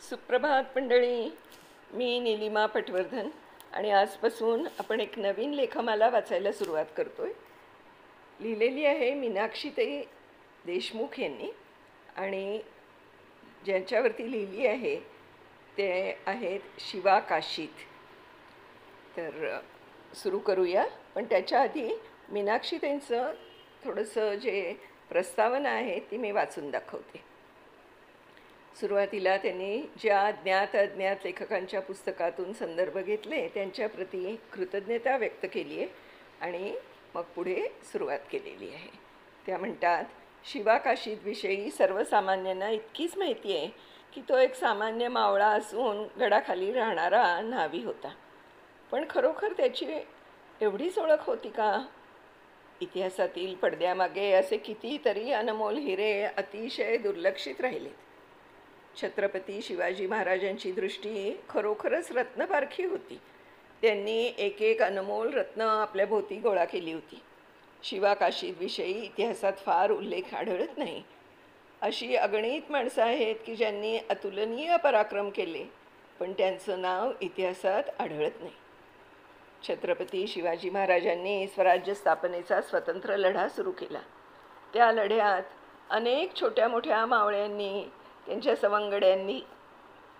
सुप्रभात मंडळी. मी नीलिमा पटवर्धन आणि आजपासून आपण एक नवीन लेखमाला वाचायला सुरुवात करतोय. लिहिलेली आहे मीनाक्षीताई देशमुख यांनी आणि ज्यांच्यावरती लिहिली आहे ते आहेत शिवा काशीत. तर सुरू करूया. पण त्याच्या आधी मीनाक्षीताईंचं थोडंसं जे प्रस्तावना आहे ती मी वाचून दाखवते. सुरुवातीला त्यांनी ज्या ज्ञात अज्ञात लेखकांच्या पुस्तकातून संदर्भ घेतले त्यांच्याप्रती कृतज्ञता व्यक्त केली आहे आणि मग पुढे सुरुवात केलेली आहे. त्या म्हणतात, शिवा काशीदविषयी सर्वसामान्यांना इतकीच माहिती आहे की तो एक सामान्य मावळा असून गडाखाली राहणारा न्हावी होता. पण खरोखर त्याची एवढीच ओळख होती का? इतिहासातील पडद्यामागे असे कितीतरी अनमोल हिरे अतिशय दुर्लक्षित राहिलेत. छत्रपती शिवाजी महाराजांची दृष्टी खरोखरच रत्नपारखी होती. त्यांनी एक एक अनमोल रत्न आपल्या भोवती गोळा केली होती. शिवा काशीदविषयी इतिहासात फार उल्लेख आढळत नाही. अशी अगणित माणसं आहेत की ज्यांनी अतुलनीय पराक्रम केले, पण त्यांचं नाव इतिहासात आढळत नाही. छत्रपती शिवाजी महाराजांनी स्वराज्य स्थापनेचा स्वतंत्र लढा सुरू केला. त्या लढ्यात अनेक छोट्या मोठ्या मावळ्यांनी, त्यांच्या सवंगड्यांनी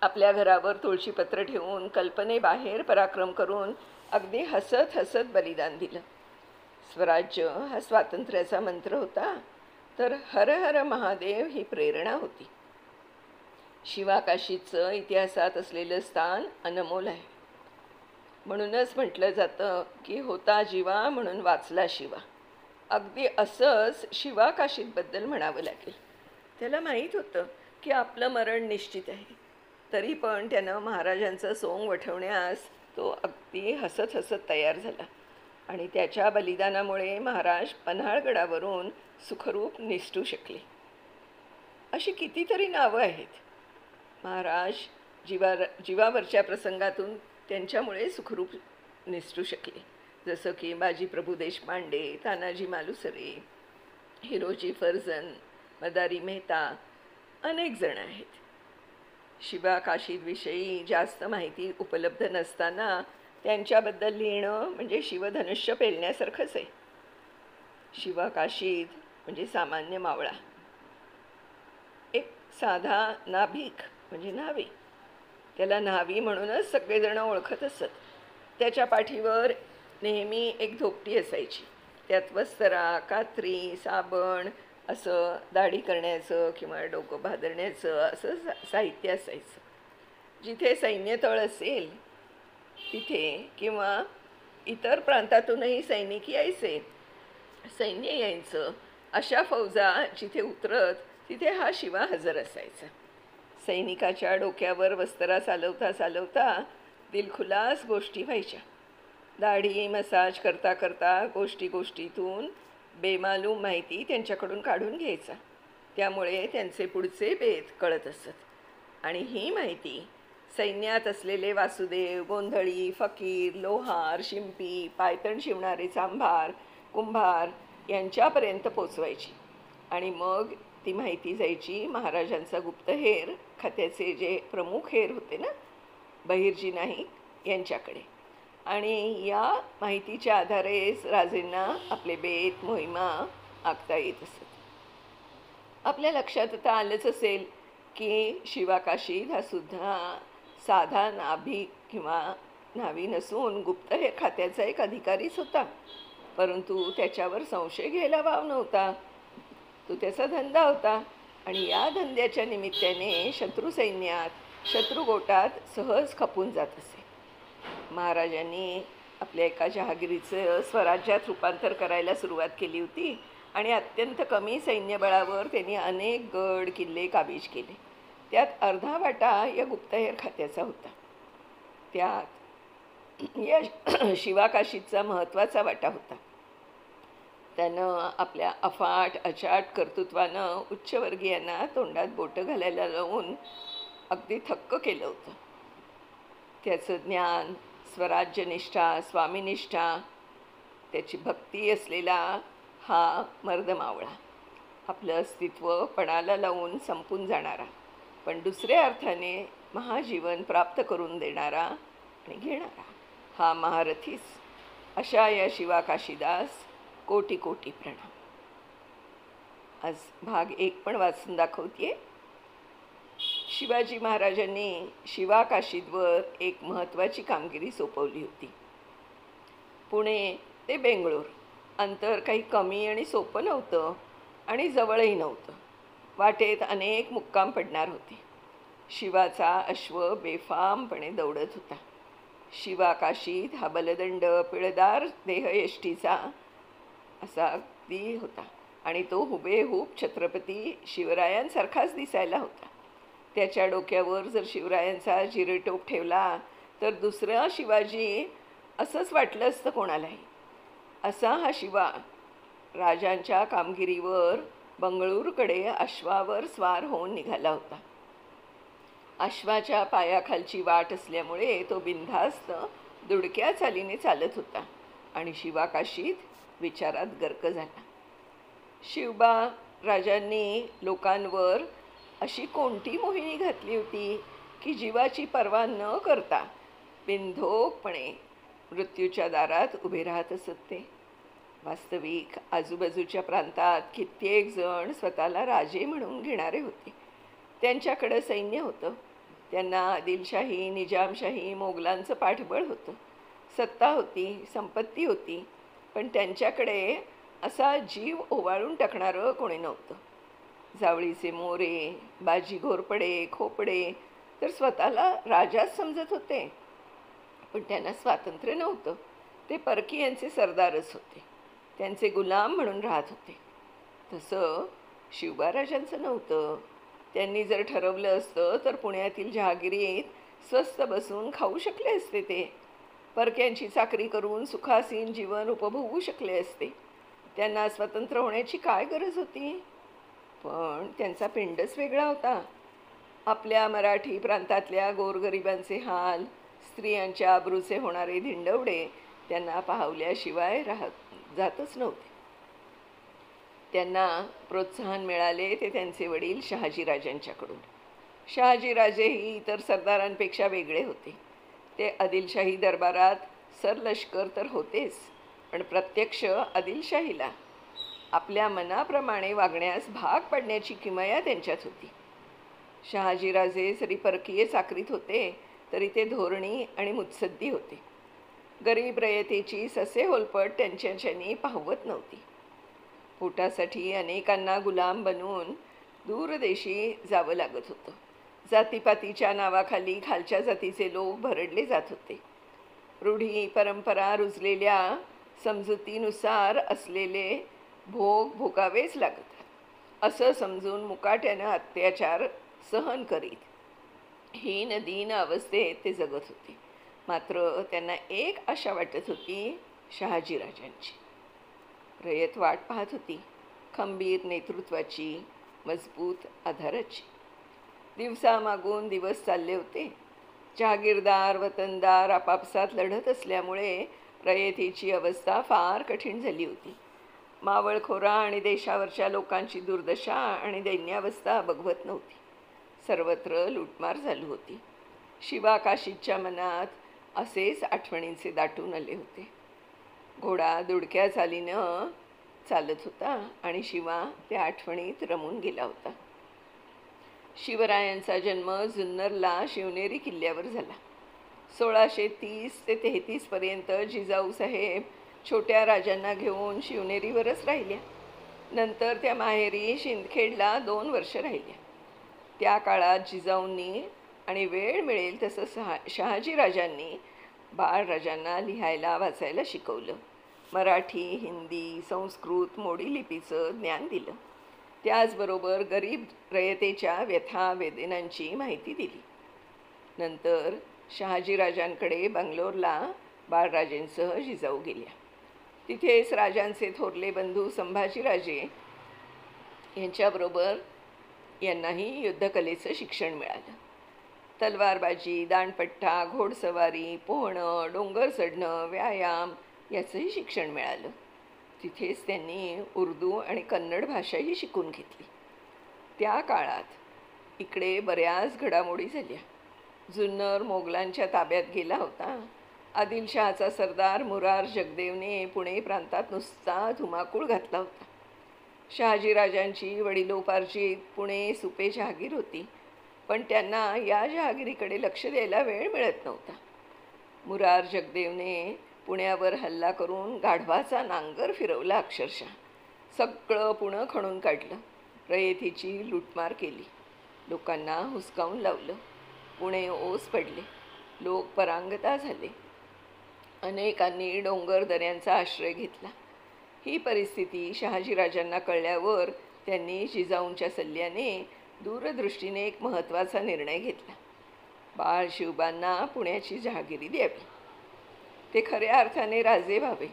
आपल्या घरावर तुळशीपत्र ठेवून कल्पनेबाहेर पराक्रम करून अगदी हसत हसत बलिदान दिलं. स्वराज्य हा स्वातंत्र्याचा मंत्र होता, तर हर हर महादेव ही प्रेरणा होती. शिवा काशीचं इतिहासात असलेलं स्थान अनमोल आहे. म्हणूनच म्हटलं जातं की होता जीवा म्हणून वाचला शिवा. अगदी असंच शिवा काशीदबद्दल म्हणावं लागेल. त्याला माहीत होतं की आपलं मरण निश्चित आहे, तरी पण त्यानं महाराजांचं सोंग वठवण्यास तो अगदी हसत हसत तयार झाला आणि त्याच्या बलिदानामुळे महाराज पन्हाळगडावरून सुखरूप निसटू शकले. अशी कितीतरी नावं आहेत. महाराज जीवावरच्या प्रसंगातून त्यांच्यामुळे सुखरूप निसटू शकले, जसं की बाजी प्रभू देशपांडे, तानाजी मालुसरे, हिरोजी फर्जन, मदारी मेहता, अनेक जण आहेत. शिवा काशीदविषयी जास्त माहिती उपलब्ध नसताना त्यांच्याबद्दल लिहिणं म्हणजे शिवधनुष्य पेलण्यासारखंच आहे. शिवा काशीद म्हणजे सामान्य मावळा, एक साधा नाभिक म्हणजे न्हावी. त्याला न्हावी म्हणूनच सगळेजण ओळखत असत. त्याच्या पाठीवर नेहमी एक धोपटी असायची. त्यात वस्तरा, कात्री, साबण असं दाढी करण्याचं किंवा डोकं भादरण्याचं असं साहित्य असायचं. जिथे सैन्यतळ असेल तिथे किंवा इतर प्रांतातूनही सैनिक यायचे, सैन्य यायचं, अशा फौजा जिथे उतरत तिथे हा शिवा हजर असायचा. सैनिकाच्या डोक्यावर वस्तरा चालवता चालवता दिलखुलास गोष्टी व्हायच्या. दाढी मसाज करता करता गोष्टीतून बेमालूम माहिती त्यांच्याकडून काढून घ्यायचा. त्यामुळे त्यांचे पुढचे बेत कळत असत आणि ही माहिती सैन्यात असलेले वासुदेव, गोंधळी, फकीर, लोहार, शिंपी, पायतण शिवणारे चांभार, कुंभार यांच्यापर्यंत पोचवायची आणि मग ती माहिती जायची महाराजांचा गुप्तहेर खात्याचे जे प्रमुख हेर होते ना, बहिर्जी नाईक यांच्याकडे. आणि या माहितीच्या आधारेच राजेंना आपले बेत मोहिमा आखता येत असत. आपल्या लक्षात आता आलंच असेल की शिवा काशीद हा सुद्धा साधा नाभिक किंवा न्हावी नसून गुप्तहेर खात्याचा एक अधिकारीच होता. परंतु त्याच्यावर संशय घ्यायला वाव नव्हता. तो त्याचा धंदा होता आणि या धंद्याच्या निमित्ताने शत्रू सैन्यात, शत्रू गोटात सहज खपून जात असे. महाराजांनी आपल्या एका जहागिरीचं स्वराज्यात रूपांतर करायला सुरुवात केली होती आणि अत्यंत कमी सैन्यबळावर त्यांनी अनेक गड किल्ले काबीज केले. त्यात अर्धा वाटा या गुप्तहेर खात्याचा होता. त्यात या शिवा काशीदचा महत्त्वाचा वाटा होता. त्यानं आपल्या अफाट अचाट कर्तृत्वानं उच्चवर्गीयांना तोंडात बोटं घालायला लावून अगदी थक्क केलं होतं. त्याचं ज्ञान, स्वराज्यनिष्ठा, स्वामीनिष्ठा, त्याची भक्ती असलेला हा मर्दमावळा, आपलं अस्तित्व पणाला लावून संपून जाणारा, पण दुसऱ्या अर्थाने महाजीवन प्राप्त करून देणारा आणि घेणारा हा महारथीच. अशा या शिवा काशीदास कोटी कोटी प्रणाम. आज भाग 1 पण वाचून दाखवते. शिवाजी महाराजांनी शिवा काशीदवर एक महत्त्वाची कामगिरी सोपवली होती. पुणे ते बेंगळूर अंतर काही कमी आणि सोपं नव्हतं आणि जवळही नव्हतं. वाटेत अनेक मुक्काम पडणार होते. शिवाचा अश्व बेफामपणे दौडत होता. शिवा काशीद हा बलदंड पिळदार देहयष्टीचा असा अगदी होता आणि तो हुबेहूब छत्रपती शिवरायांसारखाच दिसायला होता. त्याच्या डोक्यावर जर शिवरायांचा जिरेटोप ठेवला तर दुसरा शिवाजी असंच वाटलं असतं कोणालाही. असा हा शिवा राजांच्या कामगिरीवर बंगळूरकडे अश्वावर स्वार होऊन निघाला होता. अश्वाच्या पायाखालची वाट असल्यामुळे तो बिनधास्त दुडक्या चालीने चालत होता आणि शिवा काशीद विचारात गर्क झाला. शिवबा राजांनी लोकांवर अशी कोणती मोहिनी घातली होती की जीवाची पर्वा न करता बिनधोकपणे मृत्यूच्या दारात उभे राहत असत ते. वास्तविक आजूबाजूच्या प्रांतात कित्येक जण स्वतःला राजे म्हणून घेणारे होते. त्यांच्याकडं सैन्य होतं. त्यांना आदिलशाही, निजामशाही, मोगलांचं पाठबळ होतं. सत्ता होती, संपत्ती होती, पण त्यांच्याकडे असा जीव ओवाळून टाकणारं कोणी नव्हतं. जावळीचे मोरे, बाजी घोरपडे, खोपडे तर स्वतःला राजाच समजत होते, पण त्यांना स्वातंत्र्य नव्हतं. ते परकीयांचे सरदारच होते, त्यांचे गुलाम म्हणून राहत होते. तसं शिवबा राजांचं नव्हतं. त्यांनी जर ठरवलं असतं तर पुण्यातील जहागिरीत स्वस्त बसून खाऊ शकले असते. ते परक्यांची चाकरी करून सुखासीन जीवन उपभोगू शकले असते. त्यांना स्वतंत्र होण्याची काय गरज होती? पण त्यांचा पिंडच वेगळा होता. आपल्या मराठी प्रांतातल्या गोरगरिबांचे हाल, स्त्रियांच्या आबरूचे होणारे धिंडवडे त्यांना पाहवल्याशिवाय जातच नव्हते. त्यांना प्रोत्साहन मिळाले ते त्यांचे वडील शहाजीराजांच्याकडून. शहाजीराजेही इतर सरदारांपेक्षा वेगळे होते. ते आदिलशाही दरबारात सरलष्कर तर होतेच, पण प्रत्यक्ष आदिलशाहीला आपल्या मनाप्रमाणे वागण्यास भाग पडण्याची किमया त्यांच्यात होती. शहाजीराजे जरी परकीय चाकरीत होते तरी ते धोरणी आणि मुत्सद्दी होते. गरीब रयतेची ससे होलपट त्यांच्यानी पाहवत नव्हती. पोटासाठी अनेकांना गुलाम बनवून दूरदेशी जावं लागत होतं. जातीपातीच्या नावाखाली खालच्या जातीचे लोक भरडले जात होते. रूढी परंपरा रुजलेल्या समजुतीनुसार असलेले भोग भोगावेच लागतात असं समजून मुकाट्यानं अत्याचार सहन करीत हीन दीन अवस्थेत ते जगत होते. मात्र त्यांना एक आशा वाटत होती, शहाजीराजांची. रयत वाट पाहत होती, खंबीर नेतृत्वाची, मजबूत आधाराची. दिवसामागून दिवस चालले होते. जहागीरदार वतनदार आपापसात लढत असल्यामुळे रयतेची अवस्था फार कठीण झाली होती. मावळखोरा आणि देशावरच्या लोकांची दुर्दशा आणि दैन्यावस्था बघवत नव्हती. सर्वत्र लूटमार झाली होती. शिवा काशीदच्या मनात असेच आठवणींचे दाटून आले होते. घोडा दुडक्या चालीनं चालत होता आणि शिवा त्या आठवणीत रमून गेला होता. शिवरायांचा जन्म जुन्नरला शिवनेरी किल्ल्यावर झाला. 1630 ते 33 पर्यंत जिजाऊसाहेब छोट्या राजांना घेऊन शिवनेरीवरच राहिल्या. नंतर त्या माहेरी शिंदखेडला 2 वर्ष राहिल्या. त्या काळात जिजाऊंनी आणि वेळ मिळेल तसं शहाजीराजांनी बाळराजांना लिहायला वाचायला शिकवलं. मराठी, हिंदी, संस्कृत, मोडी लिपीचं ज्ञान दिलं. त्याचबरोबर गरीब रयतेच्या व्यथा वेदनांची माहिती दिली. नंतर शहाजीराजांकडे बंगलोरला बाळराजेंसह जिजाऊ गेल्या. तिथेच राजांचे थोरले बंधू संभाजीराजे यांच्याबरोबर यांनाही युद्धकलेचं शिक्षण मिळालं. तलवारबाजी, दांडपट्टा, घोडसवारी, पोहणं, डोंगर चढणं, व्यायाम याचंही शिक्षण मिळालं. तिथेच त्यांनी उर्दू आणि कन्नड भाषाही शिकून घेतली. त्या काळात इकडे बऱ्याच घडामोडी झाल्या. जुन्नर मोगलांच्या ताब्यात गेला होता. आदिलशहाचा सरदार मुरार जगदेवने पुणे प्रांतात नुसता धुमाकूळ घातला होता. शहाजीराजांची वडिलोपार्जित पुणे सुपे जहागीर होती, पण त्यांना या जहागिरीकडे लक्ष द्यायला वेळ मिळत नव्हता. मुरार जगदेवने पुण्यावर हल्ला करून गाढवाचा नांगर फिरवला. अक्षरशः सगळं पुणं खणून काढलं. रयतेची लूटमार केली. लोकांना हुसकावून लावलं. पुणे ओस पडले. लोक परांगता झाले. अनेकांनी डोंगर दऱ्यांचा आश्रय घेतला. ही परिस्थिती शहाजीराजांना कळल्यावर त्यांनी जिजाऊंच्या सल्ल्याने दूरदृष्टीने एक महत्त्वाचा निर्णय घेतला. बाळ शिवबांना पुण्याची जहागिरी द्यावी. ते खऱ्या अर्थाने राजे व्हावे.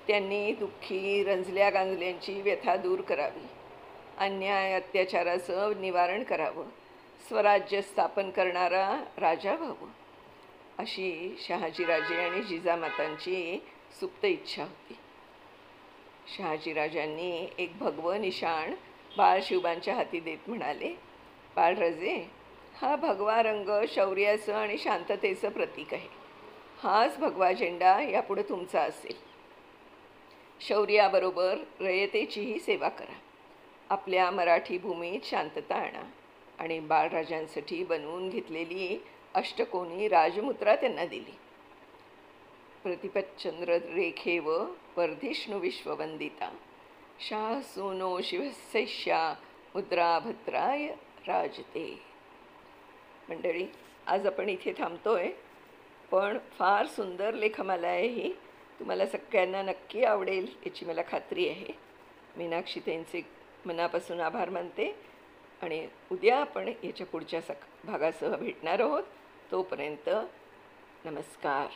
त्यांनी दुःखी रंजल्या गांजल्यांची व्यथा दूर करावी. अन्याय अत्याचाराचं निवारण करावं. स्वराज्य स्थापन करणारा राजा व्हावं, अशी शहाजीराजे आणि जिजामातांची सुप्त इच्छा होती. शहाजीराजांनी एक भगवं निशाण बाळशिवबांच्या हाती देत म्हणाले, बाळराजे, हा भगवा रंग शौर्याचं आणि शांततेचं प्रतीक आहे. हाच भगवा झेंडा यापुढे तुमचा असेल. शौर्याबरोबर रयतेचीही सेवा करा. आपल्या मराठी भूमीत शांतता आणा आणि बाळराजांसाठी बनवून घेतलेली अष्टकोनी राजमुद्रा त्यांना दिली. प्रतिपच्चंद्र रेखेव वर्धिष्णु विश्ववंदिता शासूनो शिवसैष्या मुद्रा भद्राय राजते. मंडळी, आज आपण इथे थांबतोय, पण फार सुंदर लेखमाला आहे ही. तुम्हाला सगळ्यांना नक्की आवडेल याची मला खात्री आहे. मीनाक्षीताईंचे मनापासून आभार मानते आणि उद्या आपण याच्या पुढच्या भागासह भेटणार आहोत. तोपर्यंत नमस्कार.